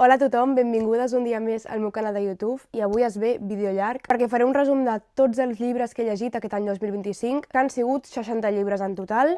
Hola a tothom, benvingudes un dia més al meu canal de YouTube i avui es ve vídeo llarg perquè faré un resum de tots els llibres que he llegit aquest any 2025, que han sigut 60 llibres en total.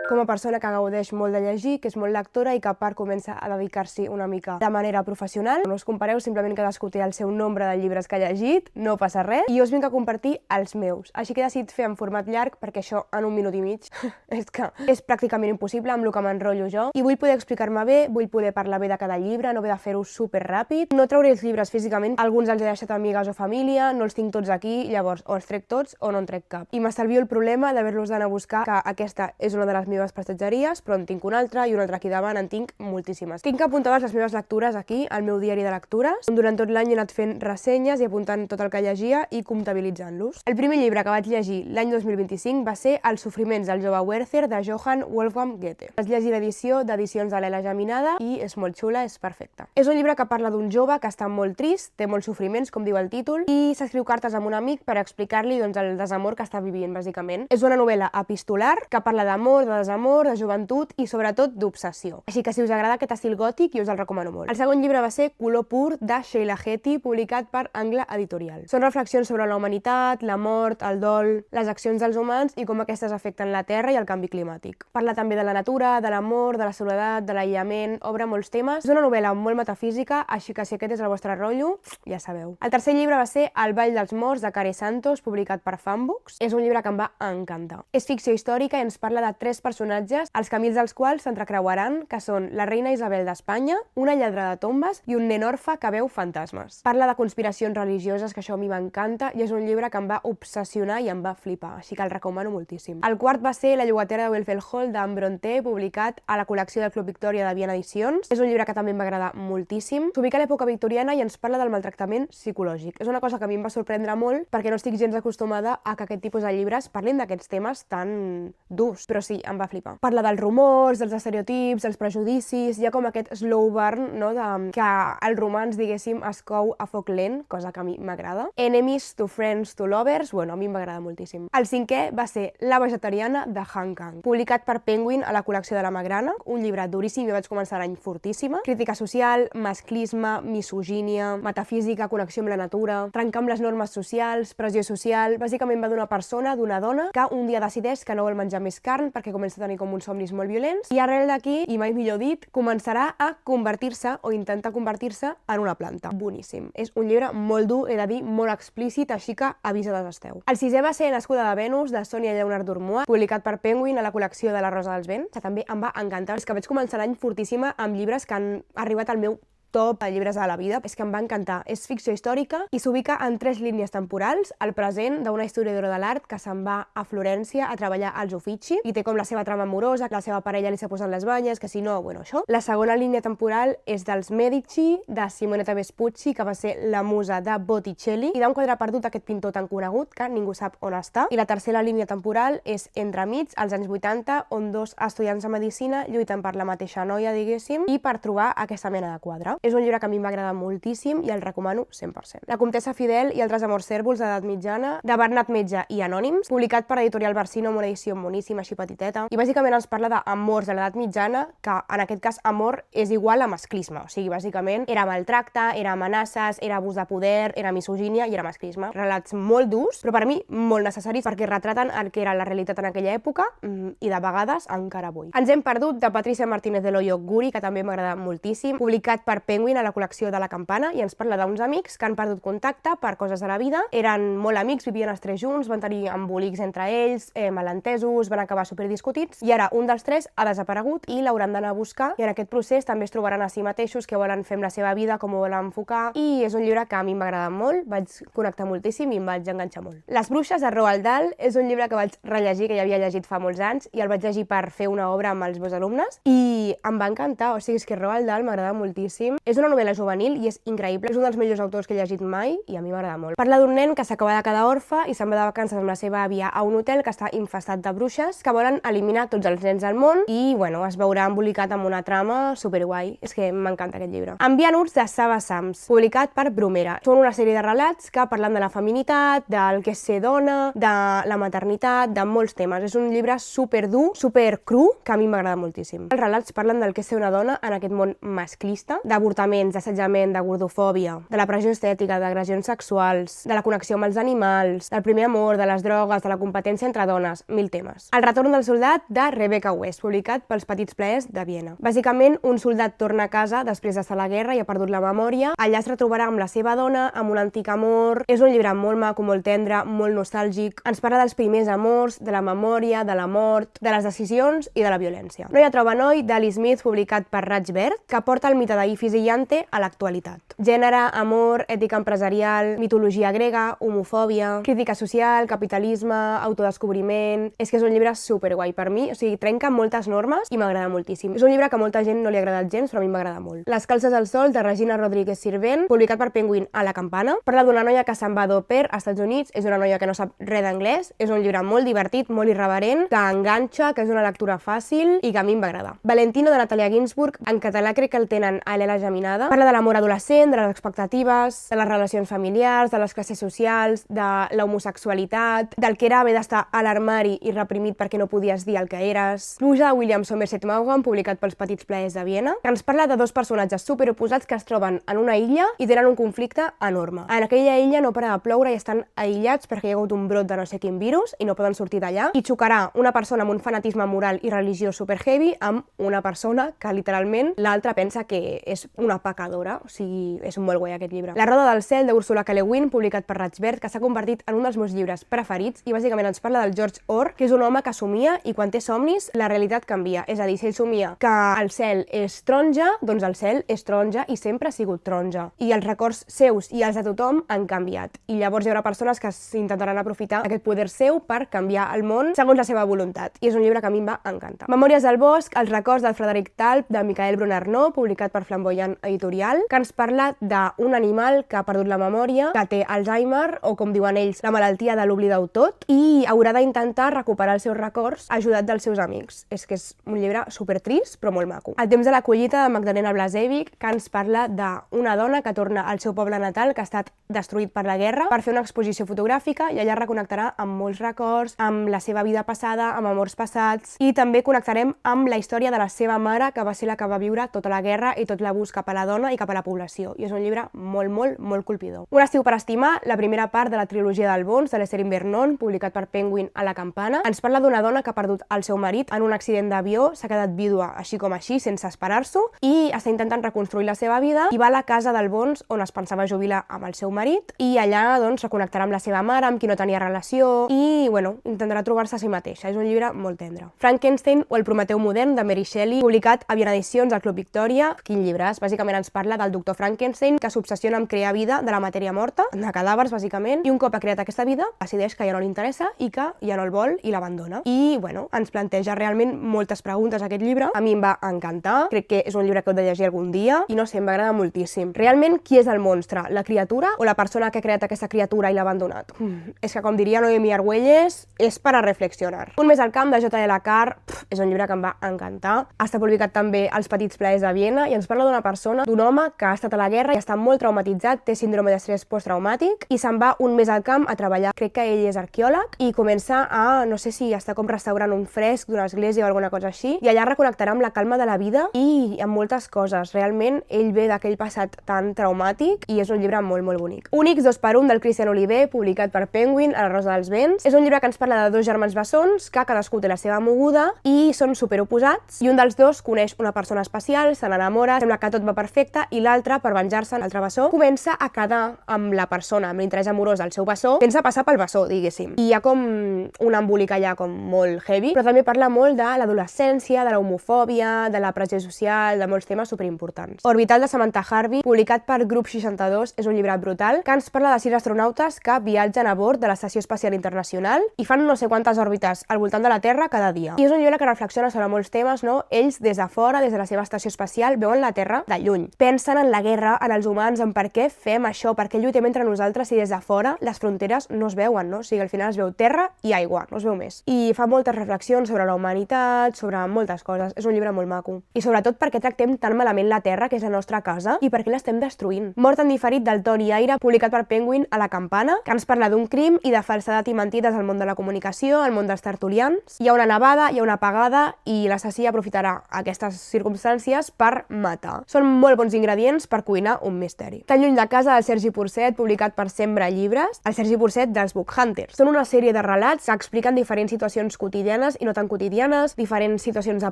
Com a persona que gaudeix molt de llegir, que és molt lectora i que a part comença a dedicar-s'hi una mica de manera professional. No us compareu, simplement cadascú té el seu nombre de llibres que ha llegit, no passa res, i jo us vinc a compartir els meus. Així que he decidit fer en format llarg perquè això en un minut i mig és que és pràcticament impossible amb el que m'enrotllo jo, i vull poder explicar-me bé, vull poder parlar bé de cada llibre, no haver de fer-ho super ràpid. No trauré els llibres físicament, alguns els he deixat a amigues o família, no els tinc tots aquí, llavors o els trec tots o no en trec cap. I m'estalvio el problema d'haver-los d'anar a buscar, que aquesta és una de les meves prestatgeries, però en tinc una altra i una altra aquí davant, en tinc moltíssimes. Tinc apuntades les meves lectures aquí, al meu diari de lectures. Durant tot l'any he anat fent ressenyes i apuntant tot el que llegia i comptabilitzant-los. El primer llibre que vaig llegir l'any 2025 va ser Els sofriments del jove Werther, de Johann Wolfgang Goethe. Vaig llegir l'edició d'Edicions de l'Ela Geminada i és molt xula, és perfecta. És un llibre que parla d'un jove que està molt trist, té molts sofriments, com diu el títol, i s'escriu cartes amb un amic per explicar-li el desamor que està vivint, bàsicament. És una novel·la epistolar que parla d'amor, de desamor, de joventut i sobretot d'obsessió. Així que si us agrada aquest estil gòtic, jo us el recomano molt. El segon llibre va ser Color pur, de Sheila Heti, publicat per Angle Editorial. Són reflexions sobre la humanitat, la mort, el dol, les accions dels humans i com aquestes afecten la Terra i el canvi climàtic. Parla també de la natura, de l'amor, de la soledat, de l'aïllament, obre molts temes. És una novel·la molt metafísica, així que si aquest és el vostre rotllo, ja sabeu. El tercer llibre va ser El ball dels morts, de Care Santos, publicat per Fanbooks. És un llibre que em va encantar. És ficció històrica i ens parla de tres personatges els camins dels quals s'entrecreuaran, que són la reina Isabel d'Espanya, una lladra de tombes i un nen orfe que veu fantasmes. Parla de conspiracions religioses, que això a mi m'encanta, i és un llibre que em va obsessionar i em va flipar, així que el recomano moltíssim. El quart va ser La llogatera de Wilfred Hall, d'Anne Brontë, publicat a la col·lecció del Club Victòria de Viena Edicions. És un llibre que també em va agradar moltíssim. S'ubica a l'època victoriana i ens parla del maltractament psicològic. És una cosa que a mi em va sorprendre molt perquè no estic gens acostumada a que aquest tipus de llibres parlin d'aquests temes tan durs, però sí, em va flipar. Parla dels rumors, dels estereotips, dels prejudicis, hi ha com aquest slow burn, no?, que el romanç, diguéssim, es cou a foc lent, cosa que a mi m'agrada. Enemies to friends to lovers, bueno, a mi em va agradar moltíssim. El cinquè va ser La vegetariana, de Han Kang, publicat per Penguin a la col·lecció de la Magrana, un llibre duríssim, jo vaig començar l'any fortíssima. Crítica social, masclisme, misogínia, metafísica, connexió amb la natura, trencar amb les normes socials, pressió social. Bàsicament va d'una persona, d'una dona, que un dia decideix que no vol menjar més carn perquè comença a tenir com uns somnis molt violents, i arrel d'aquí, i mai millor dit, començarà a convertir-se o intentar convertir-se en una planta. Boníssim. És un llibre molt dur, he de dir, molt explícit, així que avisades esteu. El sisè va ser Nascuda de Venus, de Sonia Lleonard d'Ormois, publicat per Penguin a la col·lecció de La Rosa dels Vents, que també em va encantar. És que vaig començar l'any fortíssima amb llibres que han arribat al meu top de llibres de la vida, és que em va encantar. És ficció històrica i s'ubica en tres línies temporals: el present d'una historiadora de l'art que se'n va a Florència a treballar als Uffizi i té com la seva trama amorosa, que la seva parella li s'ha posat les banyes, que si no, bueno, això. La segona línia temporal és dels Medici, de Simonetta Vespucci, que va ser la musa de Botticelli, i d'un quadre perdut, aquest pintor tan conegut que ningú sap on està. I la tercera línia temporal és entremig, als anys 80, on dos estudiants de medicina lluiten per la mateixa noia, diguéssim, i per trobar aquesta mena de quadre. És un llibre que a mi em va agradar moltíssim i el recomano 100%. La comtessa Fidel i altres amors cèrvols d'edat mitjana, de Bernat Metge i Anònims, publicat per Editorial Barsino, amb una edició moníssima, així petiteta, i bàsicament ens parla d'amors de l'edat mitjana, que en aquest cas amor és igual a masclisme, o sigui, bàsicament era maltracte, era amenaces, era abús de poder, era misogínia i era masclisme. Relats molt durs, però per mi molt necessaris perquè retraten el que era la realitat en aquella època i de vegades encara avui. Ens hem perdut, de Patricia Martínez de Loyo Guri, que també m'agrada moltíssim, publicat per Penguin a la col·lecció de La Campana, i ens parla d'uns amics que han perdut contacte per coses de la vida. Eren molt amics, vivien els tres junts, van tenir embolics entre ells, malentesos, van acabar superdiscutits, i ara un dels tres ha desaparegut i l'hauran d'anar a buscar, i en aquest procés també es trobaran a si mateixos, què volen fer amb la seva vida, com ho volen enfocar, i és un llibre que a mi m'ha agradat molt, vaig connectar moltíssim i em vaig enganxar molt. Les bruixes, de Roald Dahl, és un llibre que vaig rellegir, que ja havia llegit fa molts anys, i el vaig llegir per fer una obra amb els meus alumnes, i em va encantar. O sigui, és que Roald Dahl m'agrada moltíssim. És una novel·la juvenil i és increïble. És un dels millors autors que he llegit mai i a mi m'agrada molt. Parla d'un nen que s'acaba de quedar orfe i se'n va de vacances amb la seva àvia a un hotel que està infestat de bruixes que volen eliminar tots els nens del món i, bueno, es veurà embolicat amb una trama superguai. És que m'encanta aquest llibre. Enviant-nos de Saba Sams, publicat per Bromera. Són una sèrie de relats que parlen de la feminitat, del que és ser dona, de la maternitat, de molts temes. És un llibre superdur, supercru, que a mi m'agrada moltíssim. Els relats parlen del que és ser una dona en aquest món masclista, d'avortaments, d'assetjament, de gordofòbia, de la pressió estètica, d'agressions sexuals, de la connexió amb els animals, del primer amor, de les drogues, de la competència entre dones, mil temes. El retorn del soldat de Rebecca West, publicat pels Petits Plaers de Viena. Bàsicament, un soldat torna a casa després d'estar a la guerra i ha perdut la memòria. Allà es retrobarà amb la seva dona, amb un antic amor. És un llibre molt maco, molt tendre, molt nostàlgic. Ens parla dels primers amors, de la memòria, de la mort, de les decisions i de la violència. Noia troba noi, d'Ali Smith, publicat per Raig Verd, que porta el mite d'Ifis i Llante a l'actualitat. Gènere, amor, ètica empresarial, mitologia grega, homofòbia, crítica social, capitalisme, autodescobriment... És que és un llibre superguai per mi, o sigui, trenca moltes normes i m'agrada moltíssim. És un llibre que a molta gent no li ha agradat gens, però a mi m'agrada molt. Les calces al sol, de Regina Rodríguez Sirvent, publicat per Penguin a la Campana. Parla d'una noia que se'n va d'au pair als Estats Units, és una noia que no sap res d'anglès, és un llibre molt divertit, molt irreverent, que enganxa, que és una lectura fàcil i que a mi em va agradar. Valentino, de Natalia Ginsburg, en català crec que el tenen a l'Ela Geminada. Parla de l'amor adolescent, de les expectatives, de les relacions familiars, de les classes socials, de la homosexualitat, del que era haver d'estar a l'armari i reprimit perquè no podies dir el que eres. Pluja, de William Somerset Maugham, publicat pels Petits Plaers de Viena, que ens parla de dos personatges superoposats que es troben en una illa i tenen un conflicte enorme. En aquella illa no para de ploure i estan aïllats perquè hi ha hagut un brot de no sé quin virus i no poden sortir d'allà, i xocarà una persona amb un fanatisme moral i religiós superheavy amb una persona que literalment l'altra pensa que és una pecadora, o sigui, és molt guai aquest llibre. La roda del cel, d'Ursula K. Le Guin, publicat per Raig Verd, que s'ha convertit en un dels meus llibres preferits i bàsicament ens parla del George Orr, que és un home que somia i quan té somnis la realitat canvia. És a dir, si ell somia que el cel és taronja, doncs el cel és taronja i sempre ha sigut taronja. I els records seus i els de tothom han canviat. I llavors hi haurà persones que s'intentaran aprofitar aquest poder seu per canviar el món segons la seva voluntat. I és un llibre que a mi em va encantar. Memòries del bosc, els records del Frederic Talp, de Michael Brunarnó, publicat per Flamboyant Editorial, que ens parla d'un animal que ha perdut la memòria, que té Alzheimer, o com diuen ells, la malaltia de l'oblidar-ho tot, i haurà d'intentar recuperar els seus records ajudat dels seus amics. És que és un llibre supertrist, però molt maco. El temps de la collita, de Magdalena Blasevic, que ens parla d'una dona que torna al seu poble natal, que ha estat destruït per la guerra, per fer una exposició fotogràfica, i allà reconnectarà amb molts records, amb la seva vida passada, amb amors passats, i també connectarem amb la història de la seva mare, que va ser la que va viure tota la guerra i tot l'abús cap a la dona i cap a la població. I és un llibre molt, molt, molt colpidor. Un estiu per estimar, la primera part de la trilogia d'Albons, de l'Esther Vernon, publicat per Penguin a la Campana, ens parla d'una dona que ha perdut el seu marit en un accident d'avió, s'ha quedat vídua així com així, sense esperar-s'ho, i està intentant reconstruir la seva vida, i va a la casa d'Albons, on es pensava jubilar amb el seu marit, i allà, doncs, reconnectarà amb la seva mare, amb qui no tenia relació, i, bueno, intentarà trobar-se a si mateixa. És un llibre molt tendre. Frankenstein o el Prometeu modern, de Mary Shelley, publicat a Viena Edicions al Club Victòria. Quin llibràs? Bàsicament ens parla del doctor Frankenstein, que s'obsessiona amb crear vida de la matèria morta, de cadàvers, bàsicament, i un cop ha creat aquesta vida, decideix que ja no li interessa i que ja no el vol i l'abandona. I, bueno, ens planteja realment moltes preguntes aquest llibre. A mi em va encantar, crec que és un llibre que heu de llegir algun dia, i no sé, em va agradar moltíssim. Realment, qui és el monstre? La criatura o la persona que ha creat aquesta criatura i l'ha abandonat? És que, com diria Noemi Argüelles, és per a reflexionar. Un mes al camp, de J.L. Carr, és un llibre que em va encantar. Està publicat també als Petits Plaers de Viena i ens parla d'una persona, d'un home que ha estat a la guerra i està molt traumatitzat, té síndrome d'estrès posttraumàtic i se'n va un mes al camp a treballar. Crec que ell és arqueòleg i comença a, no sé si està com restaurant un fresc d'una església o alguna cosa així, i allà reconectarà amb la calma de la vida i amb moltes coses. Realment, ell ve d'aquell passat tan traumàtic i és un llibre molt, molt bonic. Únics 2x1, del Christian Oliver, publicat per Penguin a la Rosa dels Vents. És un llibre que ens parla de dos germans bessons que cadascú té la seva moguda i són superoposats, i un dels dos coneix una persona especial, se n'enamora, sembla que tot va perfecte, i l'altre, per venjar-se, l'altre bessó, comença a quedar amb la persona, amb l'interès amorós del seu bessó, sense passar pel bessó, diguéssim. I hi ha com un embolic allà com molt heavy, però també parla molt de l'adolescència, de la homofòbia, de la pressió social, de molts temes superimportants. Orbital, de Samantha Harvey, publicat per Grup 62, és un llibre brutal que ens parla de 6 astronautes que viatgen a bord de l'Estació Espacial Internacional i fan no sé quantes òrbites al voltant de la Terra cada dia. I és un llibre que reflexiona sobre molts temes, no? Ells, des de fora, des de la seva estació espacial, veuen la Terra de lluny. Pensen en la guerra, en els humans, en per què fem això, per què lluitem entre nosaltres si des de fora les fronteres no es veuen, no? O sigui, al final es veu terra i aigua, no es veu més. I fa moltes reflexions sobre la humanitat, sobre moltes coses. És un llibre molt maco. I sobretot per què tractem tan malament la Terra, que és la nostra casa, i per què l'estem destruint. Mort en diferit del Toni Aire, publicat per Penguin a La Campana, que ens parla d'un crim i de falsedat i mentides al món de la comunicació, al món dels tertulians. Hi ha una nevada, hi ha una apagada i l'assassí aprofitarà aquestes circumstàncies per matar. Són molt bons ingredients per cuinar un misteri. Tan lluny de casa, del Sergi Porcet, publicat per Sembra Llibres, el Sergi Porcet dels Book Hunters. Són una sèrie de relats que expliquen diferents situacions quotidianes i no tan quotidianes, diferents situacions de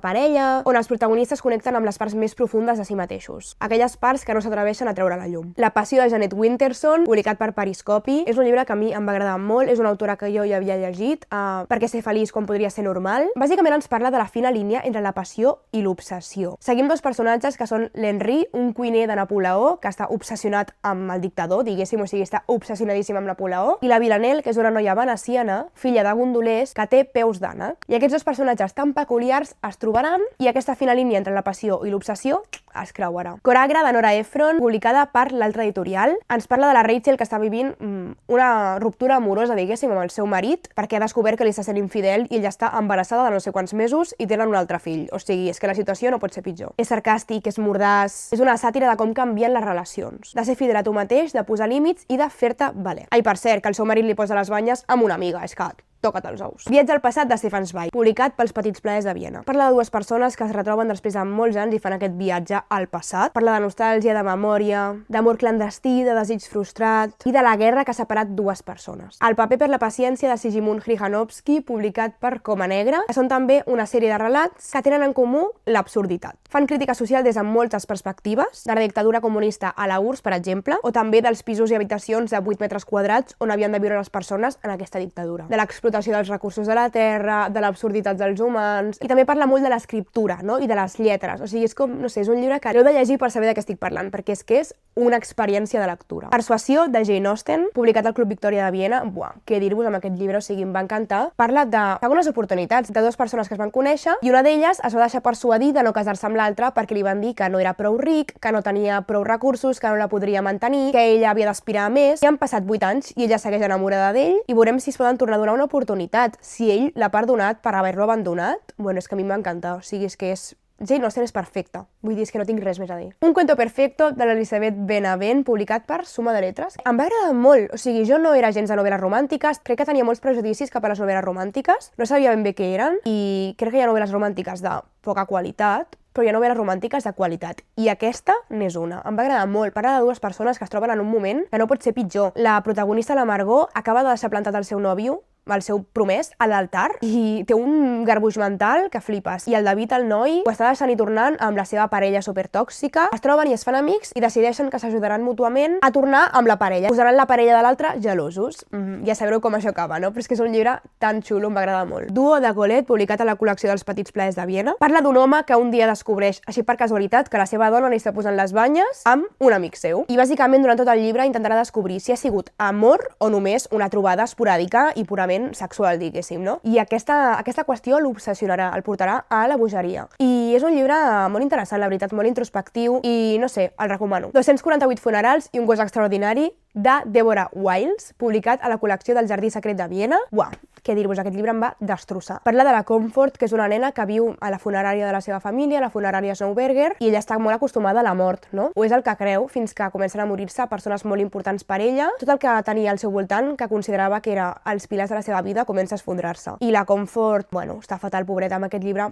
parella, on els protagonistes connecten amb les parts més profundes de si mateixos. Aquelles parts que no s'atreveixen a treure a la llum. La passió de Janet Winterson, publicat per Periscopi, és un llibre que a mi em va agradar molt, és una autora que jo ja havia llegit, Per què ser feliç quan podria ser normal. Bàsicament ens parla de la fina línia entre la passió i l'obsessió. Seguim dos personatges que són l'Henri, un cuiner de Napoleó, que està obsessionat amb el dictador, diguéssim, o sigui, està obsessionadíssim amb Napoleó, i la Villanelle, que és una noia veneciana, filla de gondolers, que té peus d'ànec. I aquests dos personatges tan peculiars es trobaran i aquesta fina línia entre la passió i l'obsessió es creuarà. Coragra, de Nora Ephron, publicada per l'altra editorial, ens parla de la Rachel que està vivint una ruptura amorosa, diguéssim, amb el seu marit, perquè ha descobert que li està sent infidel i ella està embarassada de no sé quants mesos i tenen un altre fill. O sigui, és que la situació no pot ser pitjor. És sarcàstic, és mordàs, és una sàtira de com canvien les relacions, de ser fidel a tu mateix, de posar límits i de fer-te valer. Ai, per cert, que el seu marit li posa les banyes amb una amiga, és que toca't els ous. Viatge al passat de Stefan Zweig, publicat pels Petits Plaers de Viena. Parla de dues persones que es retroben després de molts anys i fan aquest viatge al passat. Parla de nostàlgia, de memòria, d'amor clandestí, de desig frustrat i de la guerra que ha separat dues persones. El paper per la paciència de Sigmund Krychanovsky, publicat per Coma Negra, que són també una sèrie de relats que tenen en comú l'absurditat. Fan crítica social des de moltes perspectives, de la dictadura comunista a la URSS, per exemple, o també dels pisos i habitacions de 8 metres quadrats on havien de viure les persones en aquesta dictadura. De l'explotació dels recursos de la terra, de l'absurditat dels humans, i també parla molt de l'escriptura, no? I de les lletres. O sigui, és com, no sé, és un llibre que heu de llegir per saber de què estic parlant, perquè és que és una experiència de lectura. Persuasió, de Jane Austen, publicat al Club Victòria de Viena. Buah, què dir-vos amb aquest llibre, o sigui, em va encantar. Parla de segones oportunitats, de dues persones que es van conèixer, i una d'elles es va deixar persuadir de no casar-se amb l'altra perquè li van dir que no era prou ric, que no tenia prou recursos, que no la podria mantenir, que ella havia d'aspirar a més. I han passat 8 anys i ella segueix enamorada d'ell i veurem si es poden tornar a donar una oportunitat. Si ell l'ha perdonat per haver-lo abandonat, bueno, és que a mi em va encantar. O sigui, és que Jane Austen és perfecta. Vull dir, és que no tinc res més a dir. Un cuento perfecto de l'Elisabeth Benavent, publicat per Suma de Letres. Em va agradar molt. O sigui, jo no era gens de novel·les romàntiques, crec que tenia molts prejudicis cap a les novel·les romàntiques, no sabia ben bé què eren, i crec que hi ha novel·les romàntiques de poca qualitat, però hi ha novel·les romàntiques de qualitat. I aquesta n'és una. Em va agradar molt. Parla de dues persones que es troben en un moment que no pot ser pitjor. La protagonista, la Margot, acaba de deixar plantat el seu nòvio, el seu promès, a l'altar, i té un garbuix mental que flipes. I el David, el noi, ho està deixant i tornant amb la seva parella supertòxica, es troben i es fan amics i decideixen que s'ajudaran mútuament a tornar amb la parella. Posaran la parella de l'altre gelosos. Ja sabreu com això acaba, no? Però és que és un llibre tan xulo, em va agradar molt. Duo, de Colette, publicat a la col·lecció dels Petits Plaers de Viena. Parla d'un home que un dia descobreix, així per casualitat, que la seva dona li està posant les banyes amb un amic seu. I bàsicament, durant tot el llibre, intentarà descobrir si ha sigut amor o només una trobada esporàdica i purament sexual, diguéssim, no? I aquesta qüestió l'obsessionarà, el portarà a la bogeria. I és un llibre molt interessant, la veritat, molt introspectiu i, no sé, el recomano. 248 funerals i un gos extraordinari, de Deborah Wiles, publicat a la col·lecció del Jardí Secret de Viena. Uau, què dir-vos, aquest llibre em va destrossar. Parla de la Comfort, que és una nena que viu a la funerària de la seva família, la funerària Snowberger, i ella està molt acostumada a la mort, no? O és el que creu, fins que comencen a morir-se persones molt importants per ella. Tot el que tenia al seu voltant, que considerava que era els pilars de la seva vida, comença a esfondrar-se. I la Comfort, bueno, està fatal, pobreta, amb aquest llibre.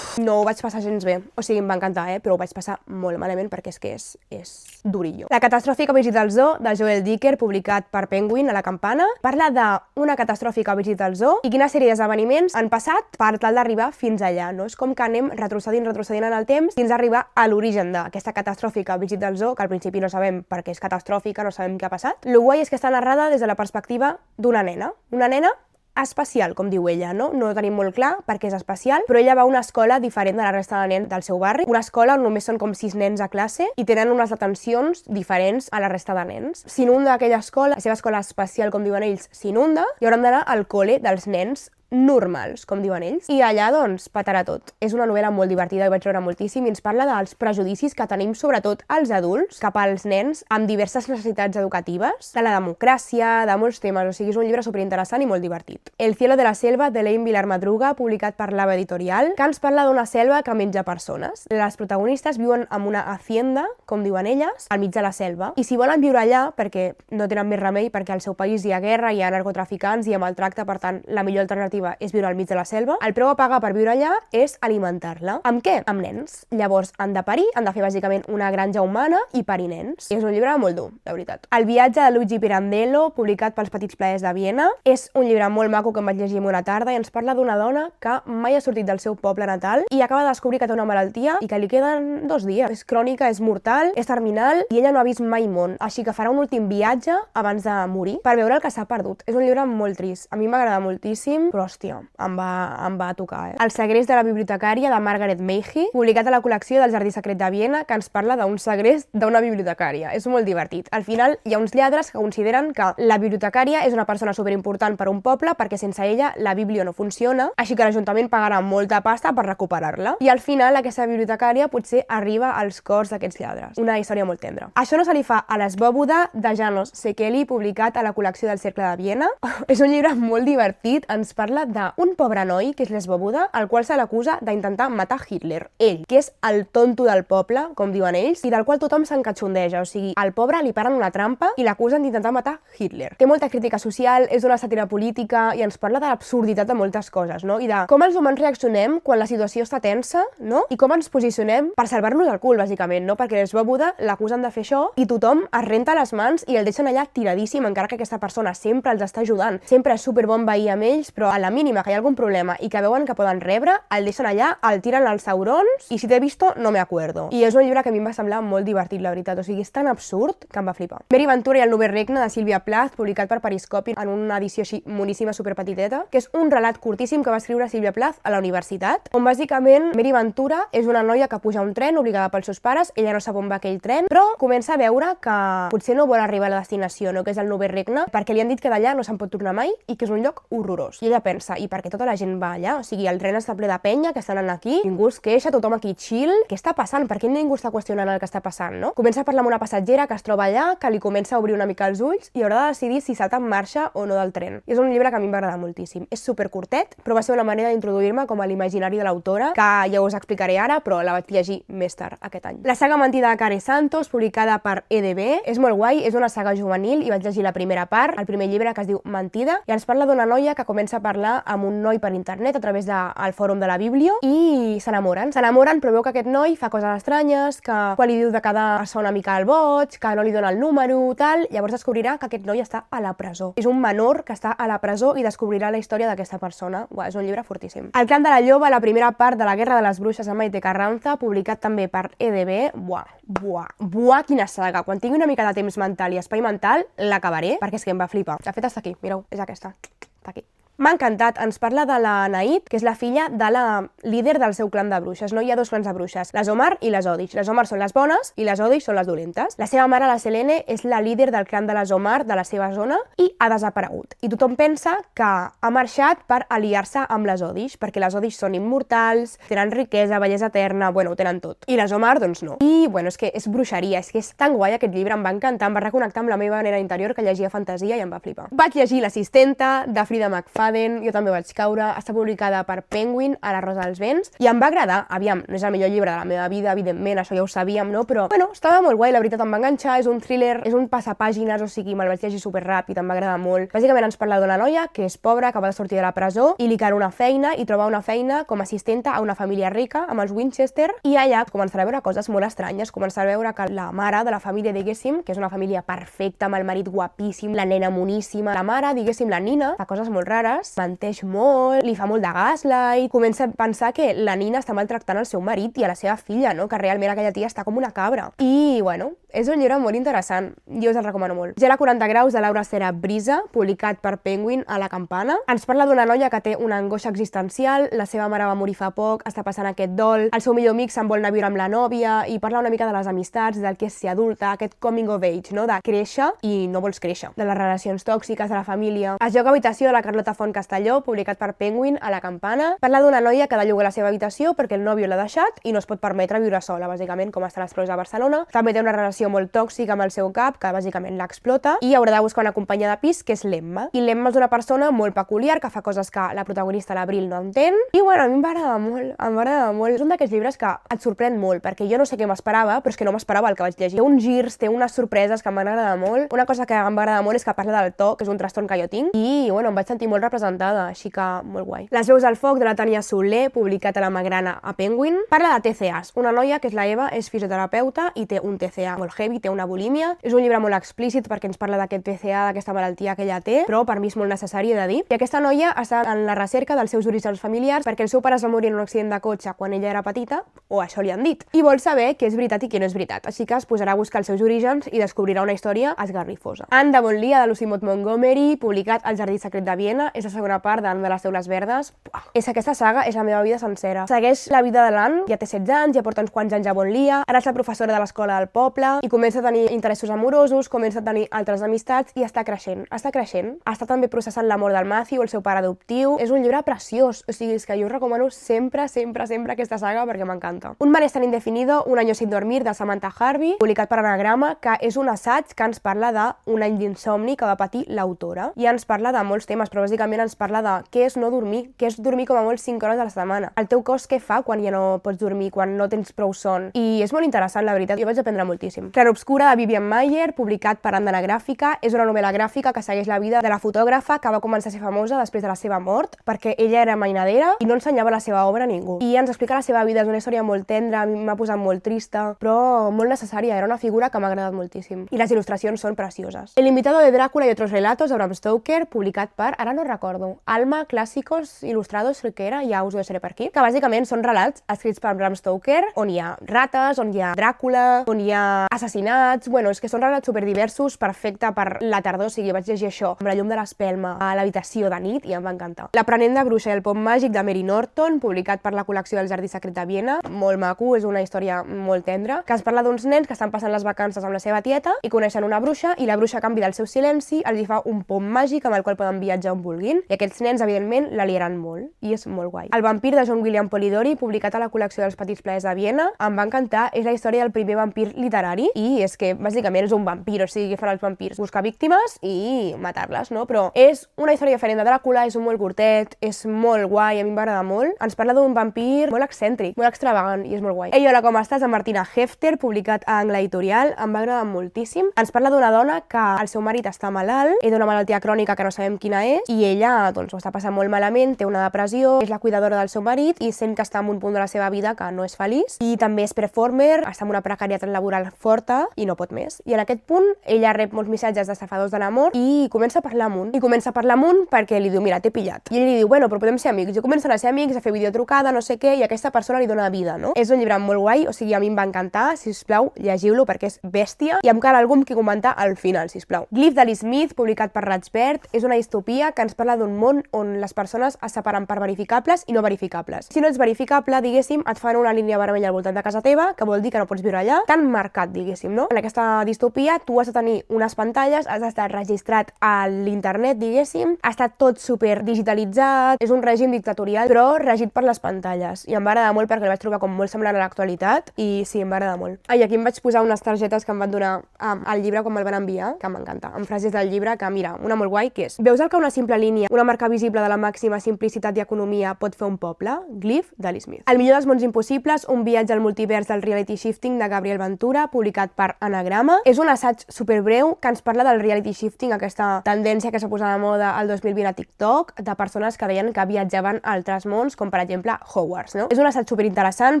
No ho vaig passar gens bé. O sigui, em va encantar, però ho vaig passar molt malament perquè és que és durillo. La catastròfica visita al zoo, de Joel Dicker, publicat per Penguin a La Campana, parla d'una catastròfica visita al zoo i quina sèrie d'esdeveniments han passat per tal d'arribar fins allà, no? És com que anem retrocedint en el temps fins a arribar a l'origen d'aquesta catastròfica visita al zoo, que al principi no sabem per què és catastròfica, no sabem què ha passat. Lo guai és que està narrada des de la perspectiva d'una nena. Una nena especial, com diu ella, no? No ho tenim molt clar perquè és especial, però ella va a una escola diferent de la resta de nens del seu barri, una escola on només són com 6 nens a classe i tenen unes atencions diferents a la resta de nens. S'inunda aquella escola, la seva escola especial, com diuen ells, s'inunda i hauran d'anar al col·le dels nens normals, com diuen ells, i allà, doncs, petarà tot. És una novel·la molt divertida, ho vaig veure moltíssim, i ens parla dels prejudicis que tenim, sobretot els adults, cap als nens amb diverses necessitats educatives, de la democràcia, de molts temes, o sigui, és un llibre superinteressant i molt divertit. El cielo de la selva, de Elaine Vilar Madruga, publicat per l'Ava Editorial, que ens parla d'una selva que menja persones. Les protagonistes viuen en una hacienda, com diuen elles, al mig de la selva, i si volen viure allà, perquè no tenen més remei, perquè al seu país hi ha guerra, hi ha narcotraficants, hi ha maltracte, per tant, la millor alternativa és viure al mig de la selva, el preu a pagar per viure allà és alimentar-la. Amb què? Amb nens. Llavors, han de parir, han de fer bàsicament una granja humana i parir nens. És un llibre molt dur, la veritat. El viatge de Luigi Pirandello, publicat pels Petits Plaers de Viena, és un llibre molt maco que em vaig llegir en una tarda i ens parla d'una dona que mai ha sortit del seu poble natal i acaba de descobrir que té una malaltia i que li queden 2 dies. És crònica, és mortal, és terminal i ella no ha vist mai món, així que farà un últim viatge abans de morir per veure el que s'ha perdut. És un llibre molt trist. A mi m'agrada moltíssim, però hòstia, em va tocar, El segrest de la bibliotecària, de Margaret Meiji, publicat a la col·lecció del Jardí Secret de Viena, que ens parla d'un segrest d'una bibliotecària. És molt divertit. Al final hi ha uns lladres que consideren que la bibliotecària és una persona superimportant per un poble perquè sense ella la Bíblia no funciona, així que l'Ajuntament pagarà molta pasta per recuperar-la. I al final aquesta bibliotecària potser arriba als cors d'aquests lladres. Una història molt tendra. Això no se li fa a l'Esbòboda, de Janos Sekeli, publicat a la col·lecció del Cercle de Viena. És un llibre molt divertit. Ens parla d'un pobre noi, que és l'Esbòboda, al qual se l'acusa d'intentar matar Hitler. Ell, que és el tonto del poble, com diuen ells, i del qual tothom s'encatxondeja. O sigui, al pobre li paren una trampa i l'acusen d'intentar matar Hitler. Té molta crítica social, és una sàtira política i ens parla de l'absurditat de moltes coses, no? I de com els humans reaccionem quan la situació està tensa, no? I com ens posicionem per salvar-nos el cul, bàsicament, no? Perquè l'Esbòboda l'acusen de fer això i tothom es renta les mans i el deixen allà tiradíssim, encara que aquesta persona sempre els està ajudant, sempre és superbon veí amb ells, però a la mínima que hi ha algun problema i que veuen que poden rebre, el deixen allà, el tiren als saurons i si t'he visto, no me acuerdo. I és un llibre que a mi em va semblar molt divertit, la veritat, o sigui, és tan absurd que em va flipar. Mary Ventura i el Novè Regne, de Sílvia Plath, publicat per Periscopi en una edició així moníssima, superpetiteta, que és un relat curtíssim que va escriure Sílvia Plath a la universitat, on bàsicament Mary Ventura és una noia que puja a un tren obligada pels seus pares, ella no sap on va aquell tren, però comença a veure que potser no vol arribar a la destinació, no? Que és el Novè Regne, perquè li han dit que d'allà no se'n pot tornar mai i que és un lloc horrorós. I ella pensa, i per què tota la gent va allà? O sigui, el tren està ple de penya, que estan aquí, ningú es queixa, tothom aquí chill. Què està passant? Per què ningú està qüestionant el que està passant, no? Comença a parlar amb una passatgera que es troba allà, que li comença a obrir una mica els ulls i haurà de decidir si salta en marxa o no del tren. I és un llibre que a mi em va agradar moltíssim. És supercurtet, però va ser una manera d'introduir-me com a l'imaginari de l'autora, que ja us explicaré ara, però la vaig llegir més tard aquest any. La saga Mentida de Care Santos, publicada per EDB, és molt guai, és una saga juvenil i vaig llegir la primera part, el primer llibre, que es diu Mentida, i ens parla d'una noia que comença a parlar amb un noi per internet a través del fòrum de la Biblio i s'enamoren, però veu que aquest noi fa coses estranyes, que quan li diu de quedar es fa una mica al boig, que no li dona el número, tal, llavors descobrirà que aquest noi està a la presó. És un menor que està a la presó i descobrirà la història d'aquesta persona. Uah, és un llibre fortíssim. El clan de la lloba, la primera part de la Guerra de les Bruixes amb Maite Carranza, publicat també per EDB. Buah, quina saga. Quan tingui una mica de temps mental i espai mental, l'acabaré, perquè és que em va flipar. De fet, està aquí, mireu, és aquesta. Està aquí. M'ha encantat, ens parla de la Naid, que és la filla de la líder del seu clan de bruixes, no? Hi ha 2 clans de bruixes, les Omar i les Odish. Les Omar són les bones i les Odish són les dolentes. La seva mare, la Selene, és la líder del clan de les Omar de la seva zona i ha desaparegut. I tothom pensa que ha marxat per aliar-se amb les Odish, perquè les Odish són immortals, tenen riquesa, bellesa eterna, bueno, ho tenen tot. I les Omar, doncs no. I, bueno, és que és bruixeria, és que és tan guai aquest llibre, em va encantar, em va reconnectar amb la meva nena interior que llegia fantasia i em va flipar. Vaig llegir L'assistenta, de Frida McFadden, jo també vaig caure, està publicada per Penguin, a la Rosa dels Vents, i em va agradar. Aviam, no és el millor llibre de la meva vida, evidentment, això ja ho sabíem, no? Però, bueno, estava molt guai, la veritat em va enganxar, és un thriller, és un passapàgines, o sigui, me'l vaig llegir superràpid, em va agradar molt. Bàsicament ens parla d'una noia que és pobra, acaba de sortir de la presó, i li cal una feina, i troba una feina com a assistenta a una família rica, amb els Winchester, i allà començarà a veure coses molt estranyes, començarà a veure que la mare de la família, diguéssim, que és una família perfecta, amb el marit guapíssim, la nena moníssima, la mare, diguéssim, la Nina, fa coses molt rares, menteix molt, li fa molt de gaslight, comença a pensar que la Nina està maltractant el seu marit i a la seva filla, no? Que realment aquella tia està com una cabra. I, bueno, és un llibre molt interessant, jo us el recomano molt. Gel a 40 graus, de Laura Cera Brisa, publicat per Penguin, a la Campana. Ens parla d'una noia que té una angoixa existencial, la seva mare va morir fa poc, està passant aquest dol, el seu millor amic se'n vol anar a viure amb la nòvia i parla una mica de les amistats, del que és ser adulta, aquest coming of age, no? De créixer i no vols créixer, de les relacions tòxiques de la família. Es joc Habitació, de la Carlota Font Castelló, publicat per Penguin a la Campana. Parla d'una noia que ha de llogar la seva habitació perquè el nòvio l'ha deixat i no es pot permetre viure sola, bàsicament, com estan les preus a Barcelona. També té una relació molt tòxica amb el seu cap, que bàsicament l'explota, i haurà de buscar una companya de pis, que és l'Emma. I l'Emma és una persona molt peculiar, que fa coses que la protagonista, l'Abril, no entén. I bueno, a mi m'agrada molt, És un d'aquests llibres que et sorprèn molt, perquè jo no sé què m'esperava, però és que no m'esperava el que vaig llegir. Té uns girs, té unes sorpreses que m'han agradat molt. Una cosa que em va agradar molt és que parla del to, que és un trastorn que jo tinc, i bueno, em vaig sentir molt representada, així que molt guai. Les veus al foc, de la Tània Soler, publicat a la Magrana a Penguin. Parla de TCAs. Una noia, que és la Eva, és fisioterapeuta i té un TCA molt heavy, té una bulímia. És un llibre molt explícit perquè ens parla d'aquest TCA, d'aquesta malaltia que ella té, però per mi és molt necessari de dir. I aquesta noia està en la recerca dels seus orígens familiars perquè el seu pare es va morir en un accident de cotxe quan ella era petita, o això li han dit, i vol saber què és veritat i què no és veritat. Així que es posarà a buscar els seus orígens i descobrirà una història esgarrifosa. Anne de Bonlia, de Lucy Maud Montgomery, publicat al Jardí Secret de Viena, és la segona part d'Anne de les Teules Verdes. És que aquesta saga és la meva vida sencera. Segueix la vida de l'Anne, ja té 16 anys, ja porta uns quants anys a Bonlia, ara és la professora de l'escola del poble i comença a tenir interessos amorosos, comença a tenir altres amistats i està creixent. Està també processant la mort del Matthew, el seu pare adoptiu. És un llibre preciós, o sigui, és que jo us recomano sempre aquesta saga perquè m'encanta. Un mar tan indefinido, un año sin dormir, de Samantha Harvey, publicat per Anagrama, que és un assaig que ens parla d'un any d'insomni que va patir l'autora. I ens parla de molts temes, però bàsicament ens parla de què és no dormir, què és dormir com a molt 5 hores a la setmana. El teu cos què fa quan ja no pots dormir, quan no tens prou son. I és molt interessant, la veritat, jo vaig aprendre moltíssim. Clarobscura, de Vivian Maier, publicat per Andana Gràfica, és una novel·la gràfica que segueix la vida de la fotògrafa que va començar a ser famosa després de la seva mort, perquè ella era mainadera i no ensenyava la seva obra a ningú. I ens explica la seva vida, és una història molt tendra, a mi m'ha posat molt trista, però molt necessària, era una figura que m'ha agradat moltíssim. I les il·lustracions són precioses. El invitado de Drácula y otros relatos, de Bram Stoker, publicat per, ara no recordo, Alma Clásicos Ilustrados, crec que era, ja us ho deixaré per aquí, que bàsicament són relats escrits per Bram Stoker, on hi ha rates, on hi ha Dràcula, on hi ha assassinats, bueno, és que són relats superdiversos, perfecte per la tardor, o sigui, vaig llegir això, amb la llum de l'espelma, a l'habitació de nit, i em va encantar. L'aprenent de bruixa i el pom màgic, de Mary Norton, publicat per la col·lecció del Jardí Secret de Viena, molt maco, és una història molt tendra, que es parla d'uns nens que estan passant les vacances amb la seva tieta i coneixen una bruixa, i la bruixa, a canvi del seu silenci, els hi fa un pom màgic amb el qual poden viatjar on vulguin, i aquests nens, evidentment, la liaran molt, i és molt guai. El vampir, de John William Polidori, publicat a la col·lecció dels Petits Plaers de Viena, em va encantar, és la història del primer vampir literari, i és que, bàsicament, és un vampir, o sigui, què fan els vampirs? Buscar víctimes i matar-les, no? Però és una història diferent de Dràcula, és un molt curtet, és molt guai, a mi m'agrada molt. Ens parla d'un vampir molt excèntric, molt extravagant, i és molt guai. Ei, hola, com estàs? En Martina Hefter, publicat a Angla Editorial, em va agradar moltíssim. Ens parla d'una dona que el seu marit està malalt, és d'una malaltia crònica que no sabem quina és, i ella, doncs, ho està passant molt malament, té una depressió, és la cuidadora del seu marit i sent que està en un punt de la seva vida que no és feliç, i també és performer, està en una precarietat laboral forta i no pot més. I en aquest punt, ella rep molts missatges d'estafadors de l'amor i comença a parlar amb un. I comença a parlar amb un perquè li diu, mira, t'he pillat. I ell li diu, bueno, però podem ser amics. Jo comencen a ser amics, a fer videotrucada, no sé què, i aquesta persona li dona vida, no? És un llibre molt guai, o sigui, a mi em va encantar, sisplau, llegiu-lo perquè és bèstia, i amb cara algú que comentar al final, sisplau. Glyph, d'Ali Smith, publicat per Ratsbert, és una distopia que ens parla d'un món on les persones es separen per verificables i no verificables. Si no ets verificable, diguéssim, et fan una línia vermella al voltant de casa teva, que vol dir que no pots viure allà, tan marcat, diguéssim, no? En aquesta distopia, tu has de tenir unes pantalles, has d'estar registrat a l'internet, diguéssim, ha estat tot super digitalitzat, és un règim dictatorial, però regit per les pantalles. I em va agradar molt perquè el vaig trobar com molt semblant a l'actualitat, i sí, em va agradar molt. I aquí em vaig posar unes targetes que em van donar al llibre quan me'l van enviar, que m'encanta, amb frases del llibre que, mira, una molt guai, que és: veus el que una simple línia, una marca visible de la màxima simplicitat i economia pot fer un poble? Glyph, d'Ali Smith. El millor dels mons impossibles, un viatge al multivers del reality shifting, de Gabriel Ventura, publicat per Anagrama. És un assaig superbreu que ens parla del reality shifting, aquesta tendència que s'ha posat de moda al 2020 a TikTok, de persones que deien que viatjaven a altres mons, com per exemple Hogwarts, no? És un assaig superinteressant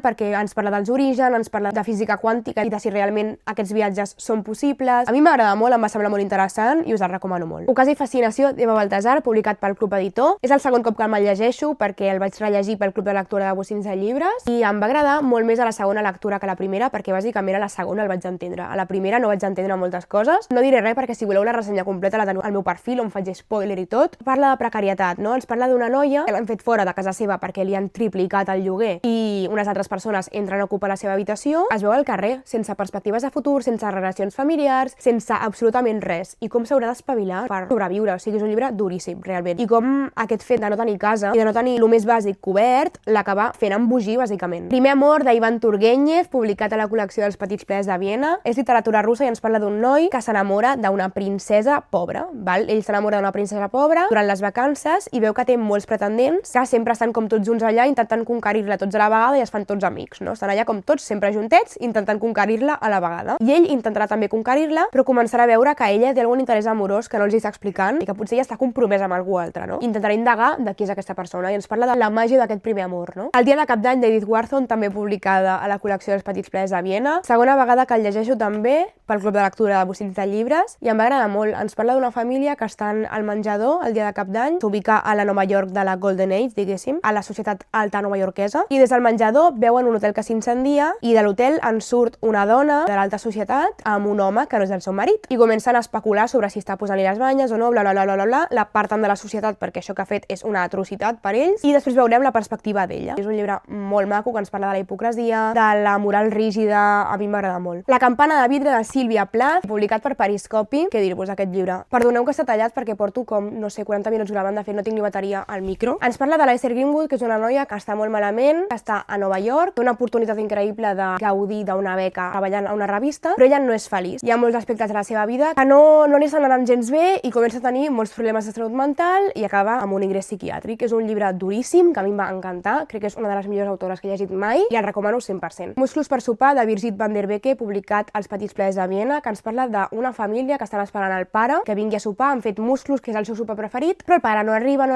perquè ens parla dels orígens, ens parla de física quàntica i de si realment aquests viatges són possibles. A mi m'agrada molt, em va semblar molt interessant i us el recomano molt. Ocasi i fascinació, d'Eva Baltasar, publicat pel Club Editor. És el segon cop que me'l llegeixo perquè el vaig rellegir pel Club de Lectura de Bocins de Llibres i em va agradar molt més a la segona lectura que a la primera, perquè bàsicament a la segona el vaig entendre. A la primera no vaig entendre moltes coses. No diré res perquè si voleu la ressenya completa la teniu al meu perfil, on faig spoiler i tot. Parla de precarietat, no? Ens parla d'una noia que l'han fet fora de casa seva perquè li han triplicat el lloguer i unes altres persones entren a ocupar la seva habitació. Es veu al carrer, sense perspectives de futur, sense relacions familiars, sense absolutament res. I com s'haurà d'espavilar per sobreviure. O sigui, és un llibre duríssim, realment. I com aquest fet de no tenir casa i de no tenir el més bàsic cobert l'acaba fent embogir, bàsicament. Primer amor, d'Ivan Turgenev, publicat a la col·lecció dels Petits Plaers de Viena. És literatura russa i ens parla d'un noi que s'enamora d'una princesa pobra. Val? Ell s'enamora d'una princesa pobra durant les vacances i veu que té molts pretendents que sempre estan com tots junts allà intentant conquerir-la tots a la vegada i es fan tots amics, no? Estan allà com tots sempre juntets intentant conquerir-la a la vegada. I ell intentarà també conquerir-la, però començarà a veure que ella té algun interès amorós que no els està explicant i que potser ja està compromesa amb algú altre, no? Intentarà indagar de qui és aquesta persona i ens parla de la màgia d'aquest primer amor, no? El dia de cap d'any d'Edith Wharton, també publicada a la col·lecció dels Petits Plaers de Viena. Segona vegada que el llegeixo també pel Club de Lectura de Bocins de Llibres i em va agradar molt. Ens parla d'una família que estan al menjador el dia de cap d'any, s'ubica a la Nova York de la Golden Age, diguéssim, a la societat alta novaiorquesa, i des del menjador veuen un hotel que s'incendia i de l'hotel en surt una dona de l'alta societat amb un home que no és el seu marit i comencen a especular sobre si està posant-li les banyes o no, bla, bla, bla, bla, bla, bla. L'aparten de la societat perquè això que ha fet és una atrocitat per ells i després veurem la perspectiva d'ella. És un llibre molt maco que ens parla de la hipocresia, de la moral rígida, a mi m'agrada molt. La campana de vidre de Sílvia Plath, publicat per Periscopi. Què dir-vos d'aquest llibre? Perdoneu que està tallat perquè porto com, no sé, 40 minuts gravant, de fet no tinc ni bateria al micro. Ens parla de l'Esther Greenwood, que és una noia que està molt malament, que està a Nova York, té una oportunitat increïble de gaudir d'una beca treballant a una revista, però ella no és feliç. Hi ha molts aspectes de la seva vida que no li estan anant gens bé i comença a tenir molts problemes de salut mental i acaba amb un ingrés psiquiàtric. És un llibre duríssim, que a mi em va encantar, crec que és una de les millors autores que he llegit mai i el recomano 100%. Músculs per sopar, de Birgit van der Becke, publicat als Petits Plaers de Viena, que ens parla d'una família que estan esperant el pare que vingui a sopar, han fet musclos, que és el seu sopar preferit, però el pare no arriba,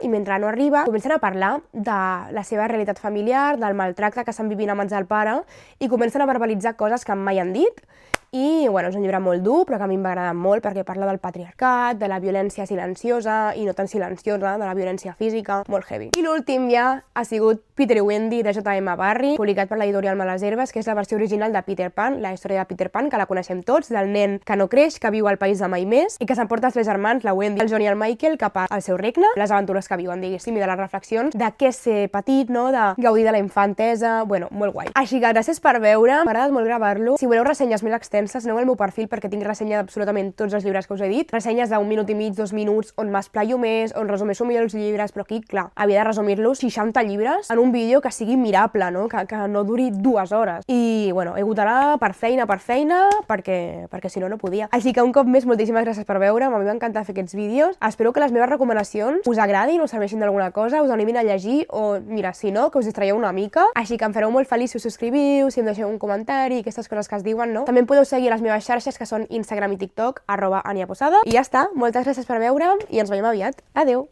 i mentre no arriba comencen a parlar de la seva realitat familiar, del maltracte que estan vivint a mans del pare i comencen a verbalitzar coses que mai han dit. I, bueno, és un llibre molt dur, però que a mi em va agradar molt perquè parla del patriarcat, de la violència silenciosa i no tan silenciosa, de la violència física, molt heavy. I l'últim ja ha sigut Peter i Wendy, de J.M. Barrie, publicat per l'editorial Males Herbes, que és la versió original de Peter Pan, la història de Peter Pan, que la coneixem tots, del nen que no creix, que viu al país de mai més, i que s'emporta els tres germans, la Wendy, el John i el Michael, cap al seu regne, les aventures que viuen, diguéssim, i de les reflexions de què és ser petit, no?, de gaudir de la infantesa, bueno, molt guai. Així que gràcies per veure, m'ha agradat molt gravar-lo. Si voleu ressenyes més extenses, aneu al meu perfil perquè tinc ressenya d'absolutament tots els llibres que us he dit, ressenyes d'1 minut i mig, 2 minuts, on m'esplaio més, on resumeixo millor els llibres, però aquí, clar, havia de resumir-los 60 llibres en un vídeo que sigui mirable, no?, que no duri 2 hores. I, bueno, he hagut d'anar per feina, perquè si no, no podia. Així que un cop més, moltíssimes gràcies per veure, a mi m'ha encantat fer aquests vídeos. Espero que les meves recomanacions us agradin, us serveixin d'alguna cosa, us animin a llegir o, mira, si no, que us distraieu una mica. Així que em fareu molt feliç si us subscriviu, si em deixeu un comentari, aquestes coses que es diuen, no? També em podeu seguir a les meves xarxes, que són Instagram i TikTok, @AniaPosada. I ja està, moltes gràcies per veure'm i ens veiem aviat. Adeu!